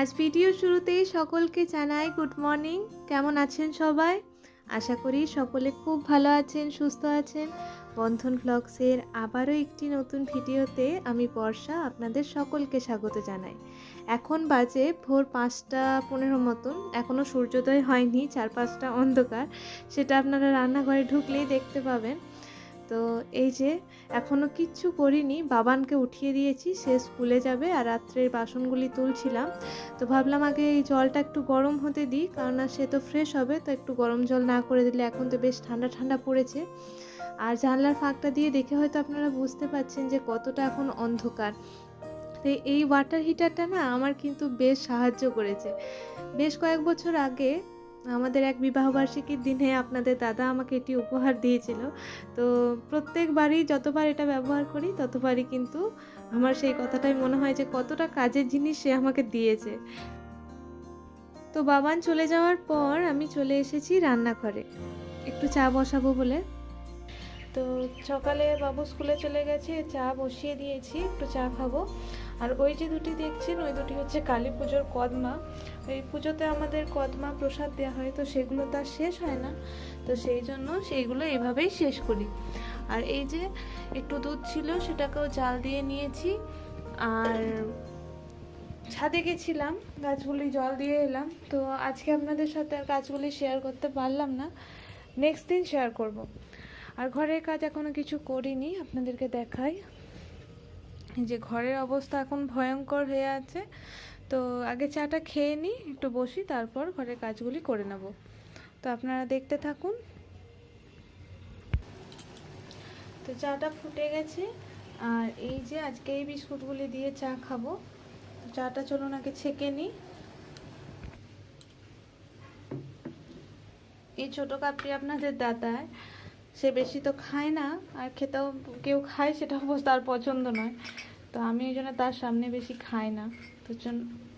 আজ ভিডিও শুরুতেই সকলকে জানাই গুড মর্নিং। কেমন আছেন সবাই? আশা করি সকলে খুব ভালো আছেন, সুস্থ আছেন। বন্ধন ভ্লগসের আবারও একটি নতুন ভিডিওতে আমি বর্ষা আপনাদের সকলকে স্বাগত জানাই। এখন বাজে ভোর 5টা 15 মতন, এখনও সূর্যোদয় হয়নি, চারপাশটা অন্ধকার। সেটা আপনারা রান্নাঘরে ঢুকলেই দেখতে পাবেন। তো এই যে এখনও কিচ্ছু করিনি, বাবানকে উঠিয়ে দিয়েছি, সে স্কুলে যাবে আর রাত্রের বাসনগুলি তুলছিলাম। তো ভাবলাম আগে এই জলটা একটু গরম হতে দিই, কারণ সে তো ফ্রেশ হবে, তো একটু গরম জল না করে দিলে, এখন তো বেশ ঠান্ডা ঠান্ডা পড়েছে। আর জানলার ফাঁকটা দিয়ে দেখে হয়তো আপনারা বুঝতে পারছেন যে কতটা এখন অন্ধকার। তো এই ওয়াটার হিটারটা না আমার কিন্তু বেশ সাহায্য করেছে। বেশ কয়েক বছর আগে আমাদের এক বিবাহবার্ষিকীর দিনে আপনাদের দাদা আমাকে এটি উপহার দিয়েছিল। তো প্রত্যেকবারই যতবার এটা ব্যবহার করি ততবারই কিন্তু আমার সেই কথাটাই মনে হয় যে কতটা কাজের জিনিস সে আমাকে দিয়েছে। তো বাবান চলে যাওয়ার পর আমি চলে এসেছি রান্নাঘরে একটু চা বসাবো বলে। তো সকালে বাবু স্কুলে চলে গেছে, চা বসিয়ে দিয়েছি, একটু চা খাবো। আর ওই যে দুটি দেখছেন, ওই দুটি হচ্ছে কালী পুজোর কদমা। এই পুজোতে আমাদের কদমা প্রসাদ দেওয়া হয়, তো সেগুলো তার শেষ হয় না, তো সেই জন্য সেইগুলো এভাবেই শেষ করি। আর এই যে একটু দুধ ছিল, সেটাকেও জাল দিয়ে নিয়েছি। আর ছাদে গেছিলাম, গাছগুলি জল দিয়ে এলাম। তো আজকে আপনাদের সাথে আর গাছগুলি শেয়ার করতে পারলাম না, নেক্সট দিন শেয়ার করব। আর ঘরের কাজ এখনো কিছু করিনি, আপনাদেরকে দেখাই। এই যে ঘরের অবস্থা এখন ভয়ঙ্কর হয়ে আছে। তো আগে চাটা খেয়ে নিই, একটু বসি, তারপর ঘরের কাজগুলি করে নেব। তো আপনারা দেখতে থাকুন। তো চাটা ফুটে গেছে, আর এই যে আজকে এই বিস্কুটগুলি দিয়ে চা খাবো। তো চাটা চলুন আগে ছেঁকে নিই। এই ছোটো কাপটি আপনাদের দাদায়, সে বেশি তো খায় না, আর খেতেও কেউ খায় সেটা অবশ্য তার পছন্দ নয়। তো আমি ওই জন্য তার সামনে বেশি খাই না। তো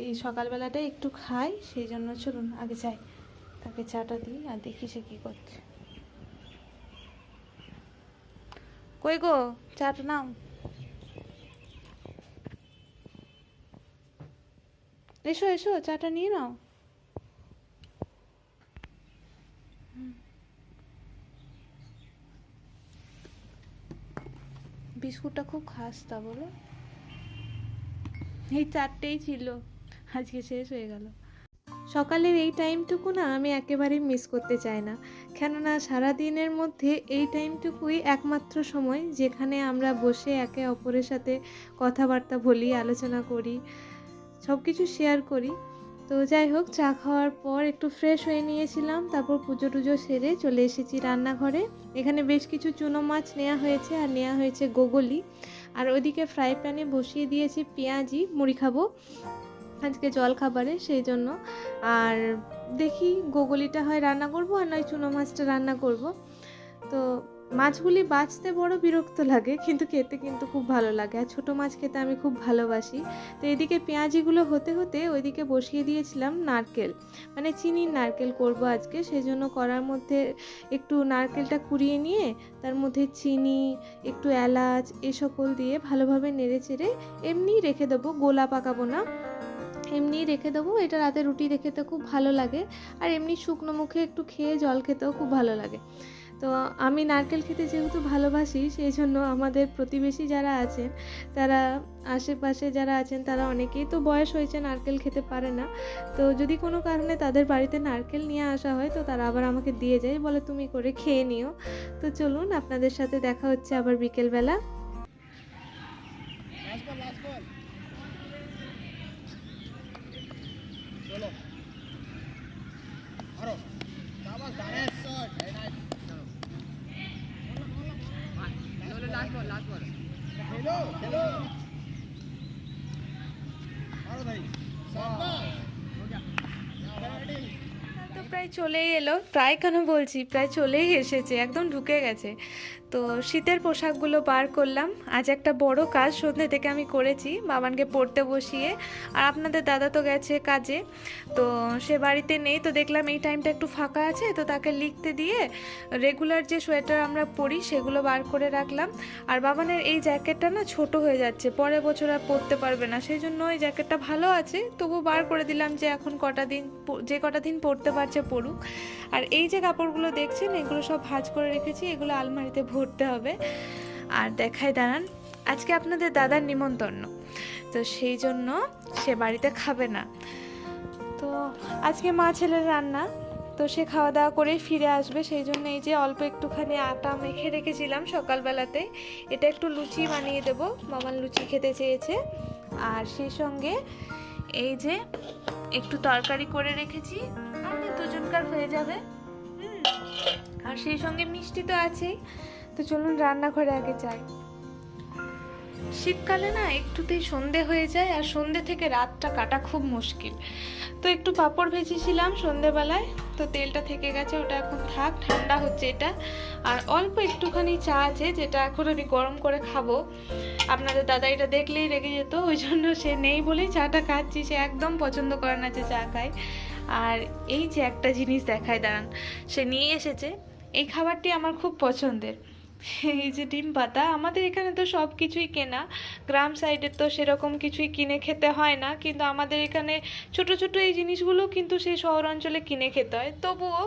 এই সকালবেলাটাই একটু খাই, সেই জন্য চলুন আগে যাই, তাকে চাটা দিই আর দেখি সে কী করছে। কই গো, চাটা নাও। এসো এসো, চাটা নিয়ে নাও। বিস্কুটটা খুব খাস্তা বলো। এই চারটেই ছিল, আজকে শেষ হয়ে গেল। সকালের এই টাইমটুকু না আমি একেবারেই মিস করতে চাই না, কেননা সারাদিনের মধ্যে এই টাইমটুকুই একমাত্র সময় যেখানে আমরা বসে একে অপরের সাথে কথাবার্তা বলি, আলোচনা করি, সব কিছু শেয়ার করি। তো যাই হোক, চা খাওয়ার পর একটু ফ্রেশ হয়ে নিয়েছিলাম, তারপর পুজো টুজো সেরে চলে এসেছি রান্নাঘরে। এখানে বেশ কিছু চুনো মাছ নেওয়া হয়েছে, আর নেওয়া হয়েছে গোগলি। আর ওইদিকে ফ্রাই প্যানে বসিয়ে দিয়েছি পেঁয়াজি, মুড়ি খাবো আজকে জল খাবারে, সেই জন্য। আর দেখি গোগলিটা হয় রান্না করব, আর নয় চুনো মাছটা রান্না করব। তো মাছগুলি বাছতে বড় বিরক্ত লাগে, কিন্তু খেতে কিন্তু খুব ভালো লাগে, আর ছোটো মাছ খেতে আমি খুব ভালোবাসি। তো এদিকে পেঁয়াজিগুলো হতে হতে ওইদিকে বসিয়ে দিয়েছিলাম নারকেল, মানে চিনির নারকেল করব আজকে, সেই জন্য কড়ার মধ্যে একটু নারকেলটা কুড়িয়ে নিয়ে তার মধ্যে চিনি, একটু এলাচ, এ সকল দিয়ে ভালোভাবে নেড়ে চেড়ে এমনি রেখে দেবো, গোলা পাকাবো না, এমনি রেখে দেবো। এটা রাতে রুটি রেখে খেতে খুব ভালো লাগে, আর এমনি শুকনো মুখে একটু খেয়ে জল খেতেও খুব ভালো লাগে। তো আমি নারকেল খেতে যেহেতু ভালোবাসি, সেই জন্য আমাদের প্রতিবেশী যারা আছেন, তারা আশেপাশে যারা আছেন, তারা অনেকেই তো বয়স হয়েছে, নারকেল খেতে পারে না। তো যদি কোনো কারণে তাদের বাড়িতে নারকেল নিয়ে আসা হয়, তো তারা আবার আমাকে দিয়ে যায়, বলে তুমি করে খেয়ে নিও। তো চলুন, আপনাদের সাথে দেখা হচ্ছে আবার বিকেলবেলা। তো প্রায় চলেই এলো, প্রায় কেন বলছি, প্রায় চলেই এসেছে, একদম ঢুকে গেছে। তো শীতের পোশাকগুলো বার করলাম। আজ একটা বড় কাজ সন্ধ্যে থেকে আমি করেছি, বাবানকে পড়তে বসিয়ে। আর আপনাদের দাদা তো গেছে কাজে, তো সে বাড়িতে নেই। তো দেখলাম এই টাইমটা একটু ফাঁকা আছে, তো তাকে লিখতে দিয়ে রেগুলার যে সোয়েটার আমরা পরি সেগুলো বার করে রাখলাম। আর বাবানের এই জ্যাকেটটা না ছোট হয়ে যাচ্ছে, পরের বছর আর পরতে পারবে না, সেই জন্য ওই জ্যাকেটটা ভালো আছে, তবু বার করে দিলাম যে এখন যে কটা দিন পরতে পারছে পরুক। আর এই যে কাপড়গুলো দেখছেন এগুলো সব ভাঁজ করে রেখেছি, এগুলো আলমারিতে ভরতে হবে। আর দেখাই দাঁড়ান, আজকে আপনাদের দাদার নিমন্ত্রণ, তো সেই জন্য সে বাড়িতে খাবে না। তো আজকে মা ছেলের রান্না, তো সে খাওয়া দাওয়া করে ফিরে আসবে, সেই জন্য এই যে অল্প একটুখানি আটা মেখে রেখেছিলাম সকালবেলাতে, এটা একটু লুচি বানিয়ে দেবো, মামান লুচি খেতে চেয়েছে। আর সেই সঙ্গে এই যে একটু তরকারি করে রেখেছি, আমাদের দুজনকার হয়ে যাবে। আর সেই সঙ্গে মিষ্টি তো আছেই। তো চলুন রান্নাঘরে আগে যাই। শীতকালে না একটুতেই সন্ধে হয়ে যায়, আর সন্ধে থেকে রাতটা কাটা খুব মুশকিল। তো একটু পাঁপড় ভেজেছিলাম সন্ধেবেলায়, তো তেলটা থেকে গেছে, ওটা এখন থাক, ঠান্ডা হচ্ছে এটা। আর অল্প একটুখানি চা আছে, যেটা এখন আমি গরম করে খাবো। আপনাদের দাদা এটা দেখলেই রেগে যেত, ওই জন্য সে নেই বলেই চাটা খাচ্ছি। সে একদম পছন্দ করে না যে চা খায়। আর এই যে একটা জিনিস দেখায় দাঁড়ান, সে নিয়ে এসেছে, এই খাবারটি আমার খুব পছন্দের। এই যে ডিম পাতা, আমাদের এখানে তো সব কিছুই কেনা, গ্রাম সাইডে তো সেরকম কিছুই কিনে খেতে হয় না, কিন্তু আমাদের এখানে ছোট ছোট এই জিনিসগুলো কিন্তু সেই শহর অঞ্চলে কিনে খেতে হয়, তবুও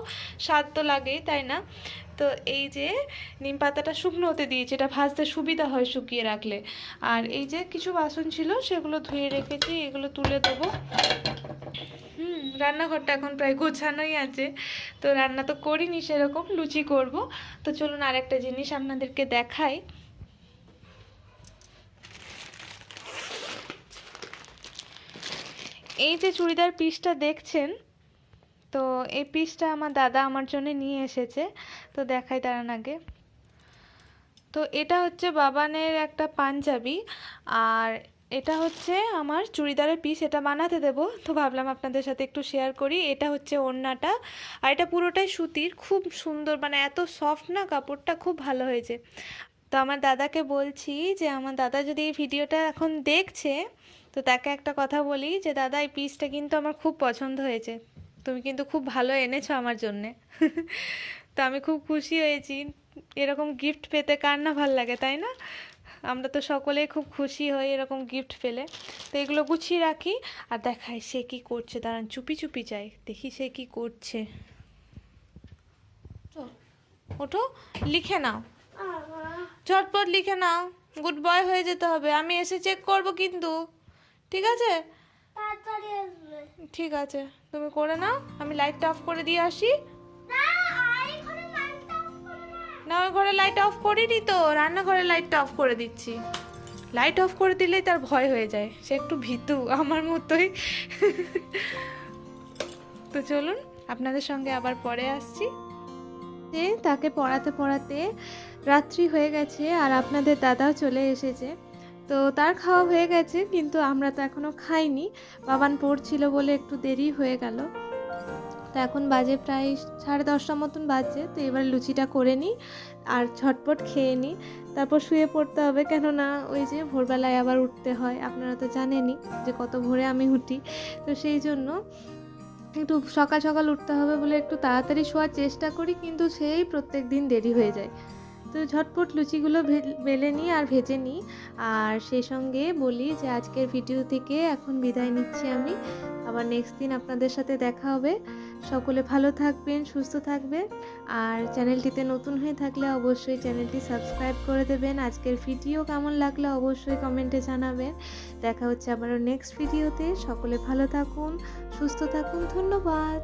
স্বাদ তো লাগেই, তাই না? তো এই যে নিম পাতাটা শুকনো হতে দিয়েছি, এটা ভাজতে সুবিধা হয় শুকিয়ে রাখলে। আর এই যে কিছু বাসন ছিল সেগুলো ধুয়ে রেখেছি, এগুলো তুলে দেবো। রান্নাঘরটা এখন প্রায় গোছানোই আছে, তো রান্না তো করিনি সেরকম, লুচি করব। তো চলুন আর একটা জিনিস আপনাদেরকে দেখাই। এই যে চুড়িদার পিসটা দেখছেন, তো এই পিসটা আমার দাদা আমার জন্য নিয়ে এসেছে, তো দেখাই দাঁড়ান আগে। তো এটা হচ্ছে বাবানের একটা পাঞ্জাবি, আর এটা হচ্ছে আমার চুড়িদারের পিস, এটা বানাতে দেবো, তো ভাবলাম আপনাদের সাথে একটু শেয়ার করি। এটা হচ্ছে ওড়নাটা, আর এটা পুরোটাই সুতির, খুব সুন্দর, মানে এত সফট না কাপড়টা, খুব ভালো হয়েছে। তো আমার দাদাকে বলছি যে আমার দাদা যদি এই ভিডিওটা এখন দেখছে, তো তাকে একটা কথা বলি যে দাদা এই পিসটা কিন্তু আমার খুব পছন্দ হয়েছে, তুমি কিন্তু খুব ভালো এনেছো আমার জন্যে। তো আমি খুব খুশি হয়েছি, এরকম গিফট পেতে কার না ভাল লাগে, তাই না? আমরা তো সকলেই খুব খুশি হই এরকম গিফট পেলে। তো এগুলো গুছিয়ে রাখি আর দেখাই সে কি করছে, দাঁড়ান চুপি চুপি যাই, দেখি সে কি করছে। ওঠো, লিখে নাও, ঝটপট লিখে নাও, গুড বয় হয়ে যেতে হবে, আমি এসে চেক করব কিন্তু, ঠিক আছে? ঠিক আছে, তুমি করে নাও, আমি লাইটটা অফ করে দিয়ে আসি। না, ওই ঘরে লাইট অফ করিনি তো, রান্নাঘরে লাইটটা অফ করে দিচ্ছি। লাইট অফ করে দিলেই তার ভয় হয়ে যায়, সে একটু ভীতু আমার মতোই। তো চলুন আপনাদের সঙ্গে আবার পরে আসছি। তাকে পড়াতে পড়াতে রাত্রি হয়ে গেছে, আর আপনাদের দাদাও চলে এসেছে। তো তার খাওয়া হয়ে গেছে, কিন্তু আমরা তো এখনও খাইনি, বাবান পড়ছিল বলে একটু দেরি হয়ে গেল। তো এখন বাজে প্রায় 10:30টার মতন বাজছে, তো এবার লুচিটা করে নিই আর ঝটপট খেয়ে নিই, তারপর শুয়ে পড়তে হবে, কেননা ওই যে ভোরবেলায় আবার উঠতে হয়, আপনারা তো জানেনই যে কত ভোরে আমি উঠি। তো সেই জন্য একটু সকাল সকাল উঠতে হবে বলে একটু তাড়াতাড়ি শোয়ার চেষ্টা করি, কিন্তু সেই প্রত্যেক দিন দেরি হয়ে যায়। তো ঝটপট লুচিগুলো বেলে নিই আর ভেজে নিই। আর সেই সঙ্গে বলি যে আজকের ভিডিও থেকে এখন বিদায় নিচ্ছি আমি, আবার নেক্সট দিন আপনাদের সাথে দেখা হবে। সকলে ভালো থাকবেন, সুস্থ থাকবেন, আর চ্যানেলটিতে নতুন হয়ে থাকলে অবশ্যই চ্যানেলটি সাবস্ক্রাইব করে দেবেন। আজকের ভিডিও কেমন লাগলো অবশ্যই কমেন্টে জানাবেন। দেখা হচ্ছে আবারও নেক্সট ভিডিওতে। সকলে ভালো থাকুন, সুস্থ থাকুন, ধন্যবাদ।